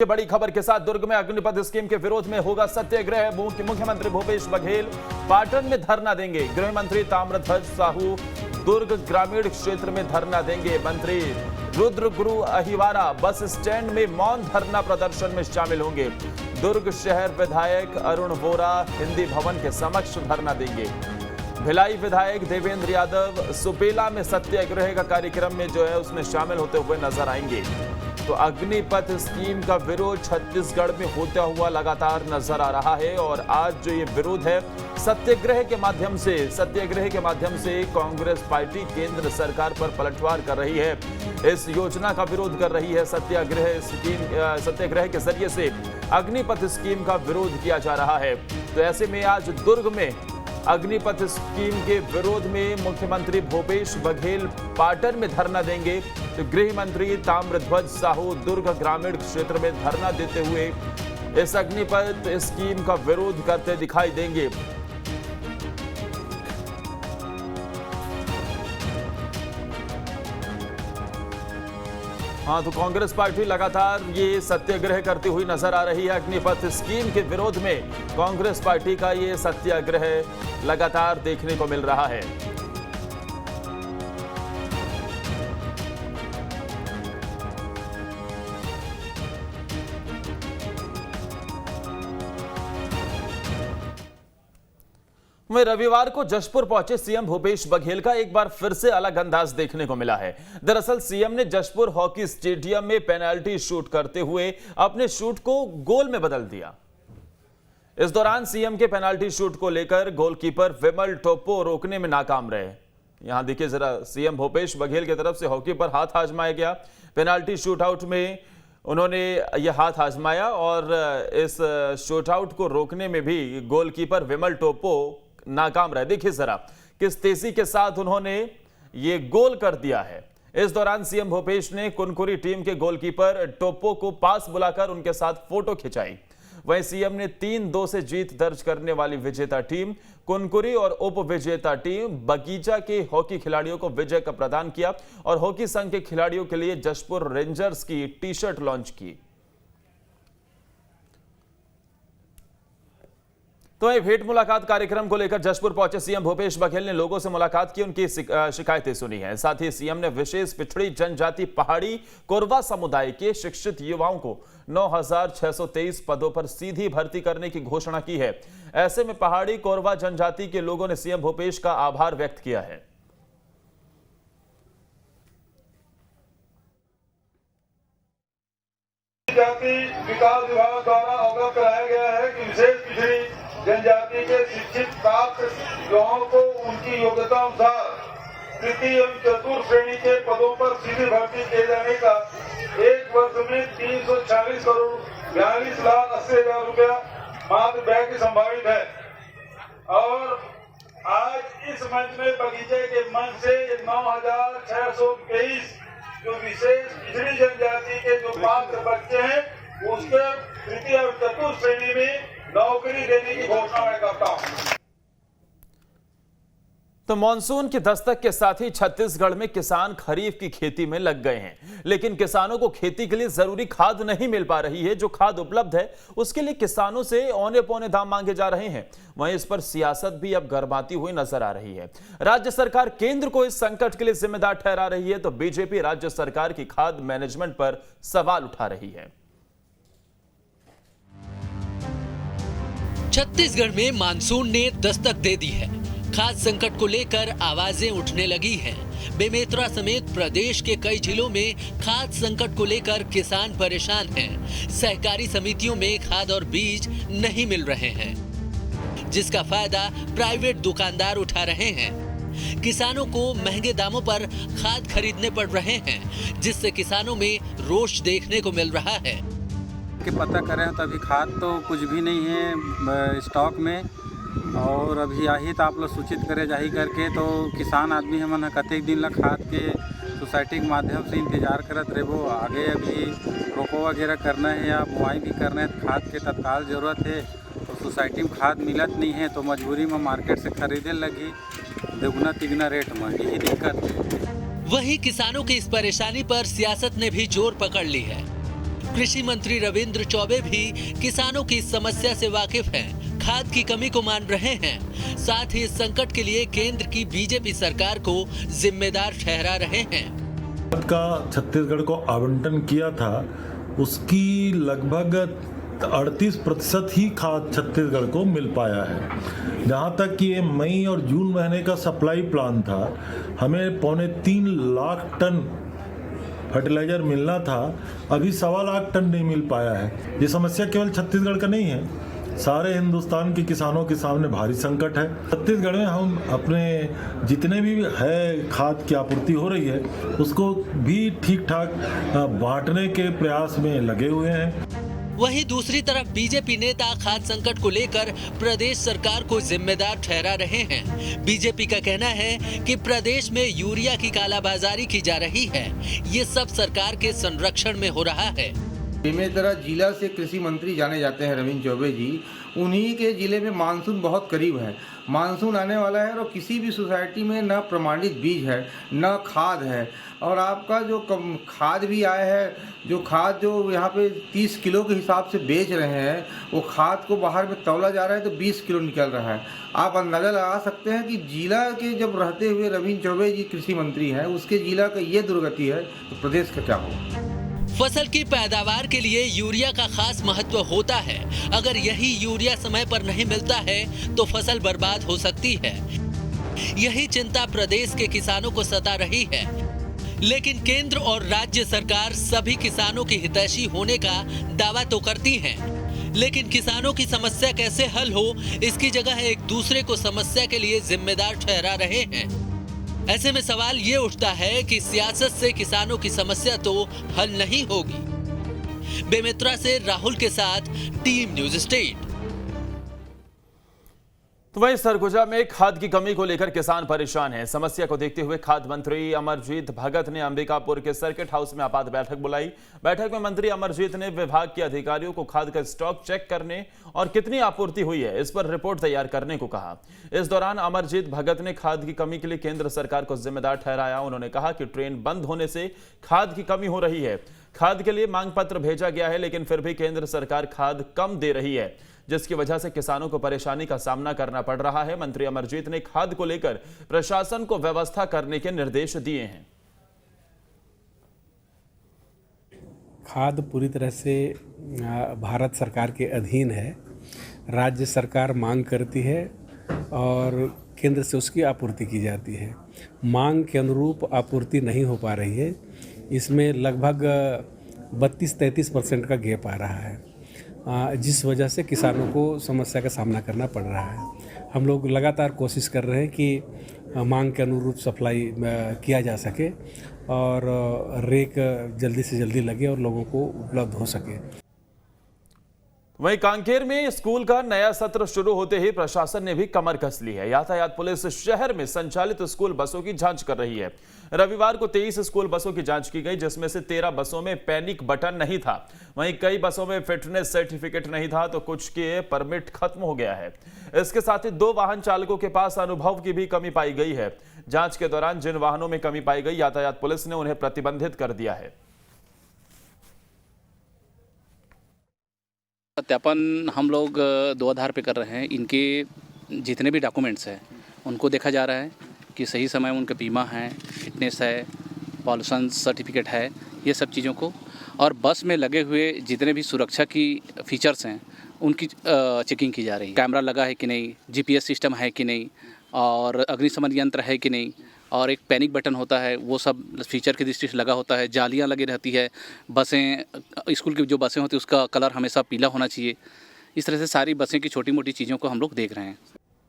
की बड़ी खबर के साथ दुर्ग में अग्निपथ स्कीम के विरोध में होगा सत्याग्रह। मुख्यमंत्री भूपेश बघेल पाटन में धरना देंगे। गृह मंत्री ताम्रध्वज साहू दुर्ग ग्रामीण क्षेत्र में धरना देंगे। मंत्री रुद्र गुरु अहिवारा बस स्टैंड में मौन धरना प्रदर्शन में शामिल होंगे। दुर्ग शहर विधायक अरुण वोरा हिंदी भवन के समक्ष धरना देंगे। भिलाई विधायक देवेंद्र यादव सुपेला में सत्याग्रह का कार्यक्रम में जो है उसमें शामिल होते हुए नजर आएंगे। तो अग्निपथ स्कीम का विरोध छत्तीसगढ़ में होता हुआ लगातार नजर आ रहा है और आज जो ये विरोध है सत्याग्रह के माध्यम से कांग्रेस पार्टी केंद्र सरकार पर पलटवार कर रही है। इस योजना का विरोध कर रही है। सत्याग्रह के जरिए से अग्निपथ स्कीम का विरोध किया जा रहा है। तो ऐसे में आज दुर्ग में अग्निपथ स्कीम के विरोध में मुख्यमंत्री भूपेश बघेल पाटन में धरना देंगे। तो गृह मंत्री ताम्रध्वज साहू दुर्ग ग्रामीण क्षेत्र में धरना देते हुए इस अग्निपथ स्कीम का विरोध करते दिखाई देंगे। हाँ, तो कांग्रेस पार्टी लगातार ये सत्याग्रह करती हुई नजर आ रही है। अग्निपथ स्कीम के विरोध में कांग्रेस पार्टी का ये सत्याग्रह लगातार देखने को मिल रहा है। वहीं रविवार को जशपुर पहुंचे सीएम भूपेश बघेल का एक बार फिर से अलग अंदाज देखने को मिला है। दरअसल सीएम ने जशपुर हॉकी स्टेडियम में पेनल्टी शूट करते हुए अपने शूट को गोल में बदल दिया। इस दौरान सीएम के पेनल्टी शूट को लेकर गोलकीपर विमल टोप्पो रोकने में नाकाम रहे। यहां देखिए जरा, सीएम भूपेश बघेल की तरफ से हॉकी पर हाथ आजमाया गया। पेनल्टी शूट आउट में उन्होंने यह हाथ आजमाया और इस शूट आउट को रोकने में भी गोलकीपर विमल टोप्पो नाकाम रहे। देखिए जरा किस तेजी के साथ उन्होंने ये गोल कर दिया है। इस दौरान सीएम भूपेश ने कुनकुरी टीम के गोलकीपर टोप्पो को पास बुलाकर उनके साथ फोटो खिंचाई। वहीं सीएम ने 3-2 से जीत दर्ज करने वाली विजेता टीम कुनकुरी और उप विजेता टीम बगीचा के हॉकी खिलाड़ियों को विजय का प्रदान किया और हॉकी संघ के खिलाड़ियों के लिए जशपुर रेंजर्स की टी-शर्ट लॉन्च की। तो ये भेंट मुलाकात कार्यक्रम को लेकर जशपुर पहुंचे सीएम भूपेश बघेल ने लोगों से मुलाकात की, उनकी शिकायतें सुनी हैं। साथ ही सीएम ने विशेष पिछड़ी जनजाति पहाड़ी कोरवा समुदाय के शिक्षित युवाओं को 9,623 पदों पर सीधी भर्ती करने की घोषणा की है। ऐसे में पहाड़ी कोरवा जनजाति के लोगों ने सीएम भूपेश का आभार व्यक्त किया है। विकास विभाग द्वारा अवगत कराया गया है कि विशेष पिछड़ी जनजाति के शिक्षित प्राप्त युवाओं को उनकी योग्यता अनुसार तृतीय एवं चतुर्थ श्रेणी के पदों पर सीधी भर्ती किए जाने का एक वर्ष में 346 करोड़ 42,80,000 रुपया मात्र व्यय की संभावित है। और आज इस मंच में बगीचे के मंच से 9,623 जो विशेष पिछड़ी जनजाति के जो पात्र बच्चे हैं उसके तृतीय और चतुर्थ श्रेणी में नौकरी देने की घोषणा मैं करता हूं। तो मॉनसून की दस्तक के साथ ही छत्तीसगढ़ में किसान खरीफ की खेती में लग गए हैं, लेकिन किसानों को खेती के लिए जरूरी खाद नहीं मिल पा रही है। जो खाद उपलब्ध है उसके लिए किसानों से औने पौने दाम मांगे जा रहे हैं। वहीं इस पर सियासत भी अब गरमाती हुई नजर आ रही है। राज्य सरकार केंद्र को इस संकट के लिए जिम्मेदार ठहरा रही है, तो बीजेपी राज्य सरकार की खाद मैनेजमेंट पर सवाल उठा रही है। छत्तीसगढ़ में मानसून ने दस्तक दे दी है। खाद्य संकट को लेकर आवाजें उठने लगी हैं। बेमेतरा समेत प्रदेश के कई जिलों में खाद्य संकट को लेकर किसान परेशान हैं। सहकारी समितियों में खाद और बीज नहीं मिल रहे हैं, जिसका फायदा प्राइवेट दुकानदार उठा रहे हैं। किसानों को महंगे दामों पर खाद खरीदने पड़ रहे हैं, जिससे किसानों में रोष देखने को मिल रहा है। कि पता करें तो अभी खाद तो कुछ भी नहीं है स्टॉक में, और अभी आही तो आप लोग सूचित करे जाही करके तो किसान आदमी हमन कतेक दिन ला खाद के सोसाइटी के माध्यम से इंतजार करत रहो। आगे अभी रोको वगैरह करना है या बुआई भी करना है, खाद के तत्काल जरूरत है, तो सोसाइटी में खाद मिलत नहीं है तो मजबूरी में मार्केट से खरीदे लगी दुगना तिगना रेट में, यही दिक्कत है। वहीं किसानों की इस परेशानी पर सियासत ने भी जोर पकड़ ली है। कृषि मंत्री रविंद्र चौबे भी किसानों की इस समस्या से वाकिफ हैं, खाद की कमी को मान रहे हैं। साथ ही इस संकट के लिए केंद्र की बीजेपी सरकार को जिम्मेदार ठहरा रहे हैं। खाद का छत्तीसगढ़ को आवंटन किया था, उसकी लगभग 38% ही खाद छत्तीसगढ़ को मिल पाया है। जहाँ तक कि ये मई और जून महीने का सप्लाई प्लान था, हमें 3.25 लाख टन फर्टिलाइजर मिलना था, अभी 1.25 लाख टन नहीं मिल पाया है। ये समस्या केवल छत्तीसगढ़ का नहीं है, सारे हिंदुस्तान के किसानों के सामने भारी संकट है। छत्तीसगढ़ में हम अपने जितने भी है खाद की आपूर्ति हो रही है, उसको भी ठीक ठाक बांटने के प्रयास में लगे हुए हैं। वहीं दूसरी तरफ बीजेपी नेता खाद संकट को लेकर प्रदेश सरकार को जिम्मेदार ठहरा रहे हैं। बीजेपी का कहना है कि प्रदेश में यूरिया की कालाबाजारी की जा रही है, ये सब सरकार के संरक्षण में हो रहा है। बेमेतरा जिला से कृषि मंत्री जाने जाते हैं रविंद्र चौबे जी। उन्हीं के जिले में मानसून बहुत करीब है, मानसून आने वाला है और किसी भी सोसाइटी में न प्रमाणित बीज है न खाद है। और आपका जो खाद भी आया है, जो खाद जो यहाँ पे 30 किलो के हिसाब से बेच रहे हैं, वो खाद को बाहर में तौला जा रहा है तो 20 किलो निकल रहा है। आप अंदाज़ा लगा सकते हैं कि जिला के जब रहते हुए रविंद्र चौबे जी कृषि मंत्री हैं, उसके जिला का ये दुर्गति है तो प्रदेश का क्या होगा। फसल की पैदावार के लिए यूरिया का खास महत्व होता है। अगर यही यूरिया समय पर नहीं मिलता है तो फसल बर्बाद हो सकती है। यही चिंता प्रदेश के किसानों को सता रही है। लेकिन केंद्र और राज्य सरकार सभी किसानों की हितैषी होने का दावा तो करती हैं, लेकिन किसानों की समस्या कैसे हल हो, इसकी जगह एक दूसरे को समस्या के लिए जिम्मेदार ठहरा रहे हैं। ऐसे में सवाल ये उठता है कि सियासत से किसानों की समस्या तो हल नहीं होगी। बेमेतरा से राहुल के साथ टीम न्यूज स्टेट। तो वहीं सरगुजा में खाद की कमी को लेकर किसान परेशान हैं। समस्या को देखते हुए खाद्य मंत्री अमरजीत भगत ने अंबिकापुर के सर्किट हाउस में आपात बैठक बुलाई। बैठक में मंत्री अमरजीत ने विभाग के अधिकारियों को खाद का स्टॉक चेक करने और कितनी आपूर्ति हुई है, इस पर रिपोर्ट तैयार करने को कहा। इस दौरान अमरजीत भगत ने खाद की कमी के लिए केंद्र सरकार को जिम्मेदार ठहराया। उन्होंने कहा कि ट्रेन बंद होने से खाद की कमी हो रही है। खाद के लिए मांग पत्र भेजा गया है, लेकिन फिर भी केंद्र सरकार खाद कम दे रही है, जिसकी वजह से किसानों को परेशानी का सामना करना पड़ रहा है। मंत्री अमरजीत ने खाद को लेकर प्रशासन को व्यवस्था करने के निर्देश दिए हैं। खाद पूरी तरह से भारत सरकार के अधीन है। राज्य सरकार मांग करती है और केंद्र से उसकी आपूर्ति की जाती है। मांग के अनुरूप आपूर्ति नहीं हो पा रही है। इसमें लगभग 32-33% का गैप आ रहा है, जिस वजह से किसानों को समस्या का सामना करना पड़ रहा है। हम लोग लगातार कोशिश कर रहे हैं कि मांग के अनुरूप सप्लाई किया जा सके और रेक जल्दी से जल्दी लगे और लोगों को उपलब्ध हो सके। वहीं कांकेर में स्कूल का नया सत्र शुरू होते ही प्रशासन ने भी कमर कस ली है। यातायात पुलिस शहर में संचालित स्कूल बसों की जांच कर रही है। रविवार को 23 स्कूल बसों की जांच की गई, जिसमें से 13 बसों में पैनिक बटन नहीं था। वहीं कई बसों में फिटनेस सर्टिफिकेट नहीं था, तो कुछ के परमिट खत्म हो गया है। इसके साथ ही 2 वाहन चालकों के पास अनुभव की भी कमी पाई गई है। जांच के दौरान जिन वाहनों में कमी पाई गई, यातायात पुलिस ने उन्हें प्रतिबंधित कर दिया है। सत्यापन हम लोग 2 आधार पे कर रहे हैं। इनके जितने भी डॉक्यूमेंट्स हैं उनको देखा जा रहा है कि सही समय उनका बीमा है, फिटनेस है, पॉल्यूशन सर्टिफिकेट है, ये सब चीज़ों को। और बस में लगे हुए जितने भी सुरक्षा की फीचर्स हैं उनकी चेकिंग की जा रही है। कैमरा लगा है कि नहीं, जीपीएस सिस्टम है कि नहीं, और अग्निशमन यंत्र है कि नहीं, और एक पैनिक बटन होता है, वो सब फीचर की दृष्टि से लगा होता है। जालियाँ लगी रहती है। बसें, स्कूल की जो बसें होती हैं उसका कलर हमेशा पीला होना चाहिए। इस तरह से सारी बसें की छोटी मोटी चीज़ों को हम लोग देख रहे हैं।